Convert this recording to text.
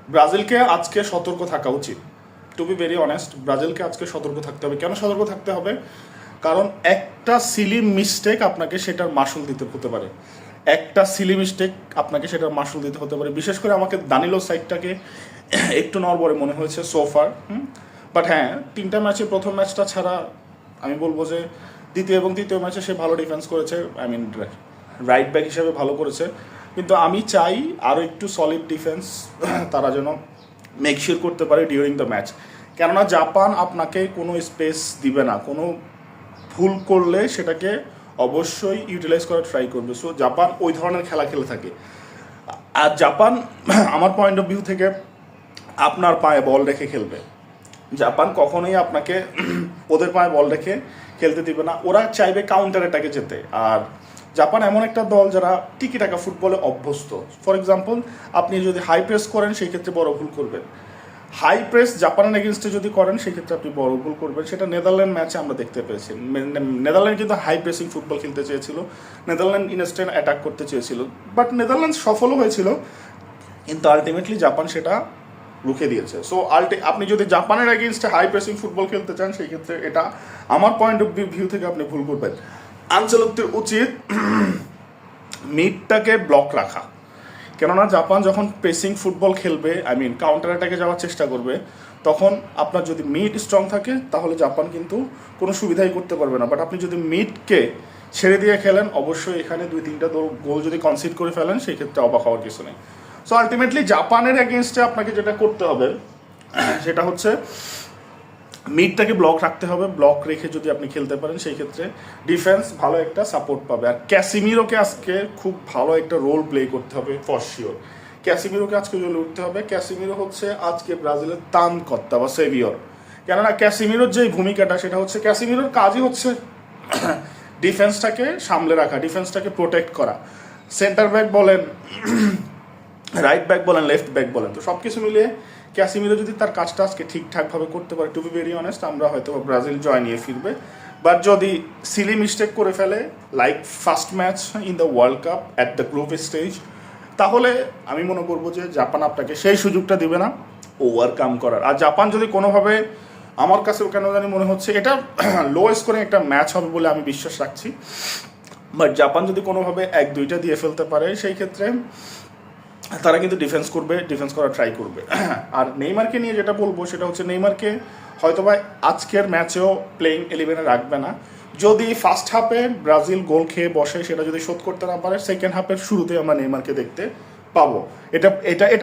ব্রাজিলকে আজকে সতর্ক থাকা উচিত। টু বি ভেরি অনেস্ট, ব্রাজিলকে আজকে সতর্ক থাকতে হবে। কেন সতর্ক থাকতে হবে? কারণ একটা সিলি মিস্টেক আপনাকে সেটার মাসুল দিতে হতে পারে। একটা সিলি মিস্টেক আপনাকে সেটার মাসুল দিতে হতে পারে। বিশেষ করে আমাকে দানিলো সাইডটাকে একটু নড়বড়ে মনে হয়েছে সোফার। বাট হ্যাঁ, 3টা ম্যাচে প্রথম ম্যাচটা ছাড়া আমি বলবো যে দ্বিতীয় এবং তৃতীয় ম্যাচে সে ভালো ডিফেন্স করেছে। আই মিন রাইট ব্যাক হিসেবে ভালো করেছে। কিন্তু আমি চাই আরও একটু সলিড ডিফেন্স তারা যেন মেকশিওর করতে পারে ডিউরিং দ্য ম্যাচ। কেননা জাপান আপনাকে কোনো স্পেস দিবে না, কোনো ভুল করলে সেটাকে অবশ্যই ইউটিলাইজ করার ট্রাই করবে। সো জাপান ওই ধরনের খেলা খেলে থাকে। আর জাপান আমার পয়েন্ট অফ ভিউ থেকে আপনার পায়ে বল রেখে খেলবে। জাপান কখনোই আপনাকে ওদের পায়ে বল রেখে খেলতে দিবে না। ওরা চাইবে কাউন্টার অ্যাটাকে যেতে। আর জাপান এমন একটা দল যারা টিকি টাকা ফুটবলে অভ্যস্ত। ফর এক্সাম্পল, আপনি যদি হাই প্রেস করেন সেই ক্ষেত্রে বড় ভুল করবেন। হাই প্রেস জাপানের এগেনস্টে যদি করেন সেই ক্ষেত্রে আপনি বড় ভুল করবেন। সেটা নেদারল্যান্ড ম্যাচে আমরা দেখতে পেয়েছি। নেদারল্যান্ড কিন্তু হাই প্রেসিং ফুটবল খেলতে চেয়েছিল, নেদারল্যান্ড ইনস্ট্যান্ট অ্যাটাক করতে চেয়েছিল, বাট নেদারল্যান্ড সফলও হয়েছিল, কিন্তু আলটিমেটলি জাপান সেটা রুখে দিয়েছে। সো আপনি যদি জাপানের এগেনস্টে হাই প্রেসিং ফুটবল খেলতে চান সেই ক্ষেত্রে এটা আমার পয়েন্ট অফ ভিউ থেকে আপনি ভুল করবেন। আনচেলত্তির উচিত মিডটাকে ব্লক রাখা। কেননা জাপান যখন প্রেসিং ফুটবল খেলবে, আই মিন কাউন্টার অ্যাটাকে যাওয়ার চেষ্টা করবে, তখন আপনার যদি মিড স্ট্রং থাকে তাহলে জাপান কিন্তু কোনো সুবিধাই করতে পারবে না। বাট আপনি যদি মিডকে ছেড়ে দিয়ে খেলেন, অবশ্যই এখানে 2-3টা গোল যদি কনসিড করে ফেলেন সেই ক্ষেত্রে অবাক হওয়ার কিছু নেই। সো আলটিমেটলি জাপানের এগেনস্টে আপনাকে যেটা করতে হবে সেটা হচ্ছে মিডটাকে ব্লক রাখতে হবে। ব্লক রেখে যদি আপনি খেলতে পারেন সেই ক্ষেত্রে ডিফেন্স ভালো একটা সাপোর্ট পাবে। আর ক্যাসিমিরোকে আজকে খুব ভালো একটা রোল প্লে করতে হবে ফর শিওর। ক্যাসিমিরোকে আজকে জ্বলে উঠতে হবে। ক্যাসিমিরো হচ্ছে আজকে ব্রাজিলের ত্রাণকর্তা বা সেভিয়র। কেননা ক্যাসিমিরোর যে ভূমিকাটা সেটা হচ্ছে, ক্যাসিমিরোর কাজই হচ্ছে ডিফেন্সটাকে সামলে রাখা, ডিফেন্সটাকে প্রোটেক্ট করা। সেন্টার ব্যাক বলেন, রাইট ব্যাক বলেন, লেফট ব্যাক বলেন, তো সব কিছু মিলিয়ে ক্যাসিমিরো যদি তার কাজটা আজকে ঠিকঠাকভাবে করতে পারে, টু বি ভেরি অনেস্ট, আমরা হয়তো ব্রাজিল জয় নিয়ে ফিরবে। বাট যদি সিলি মিস্টেক করে ফেলে like first match in the world cup at the group stage, তাহলে আমি মনে করবো যে জাপান আপনাকে সেই সুযোগটা দিবে না ওভারকাম করার। আর জাপান যদি কোনোভাবে, আমার কাছেও কেন জানি মনে হচ্ছে এটা লো স্কোরিং একটা ম্যাচ হবে বলে আমি বিশ্বাস রাখছি, বাট জাপান যদি কোনোভাবে 1-2টা দিয়ে ফেলতে পারে সেই ক্ষেত্রে তারা কিন্তু ডিফেন্স করার ট্রাই করবে। আর নেইমারকে নিয়ে যেটা বলবো সেটা হচ্ছে, নেইমারকে হয়তোবা আজকের ম্যাচেও প্লেইং 11-এ রাখবে না। যদি ফার্স্ট হাফে ব্রাজিল গোল খেয়ে বসে সেটা যদি শোধ করতে না পারে, সেকেন্ড হাফের শুরুতে আমরা নেইমারকে দেখতে পাবো। এটা এটা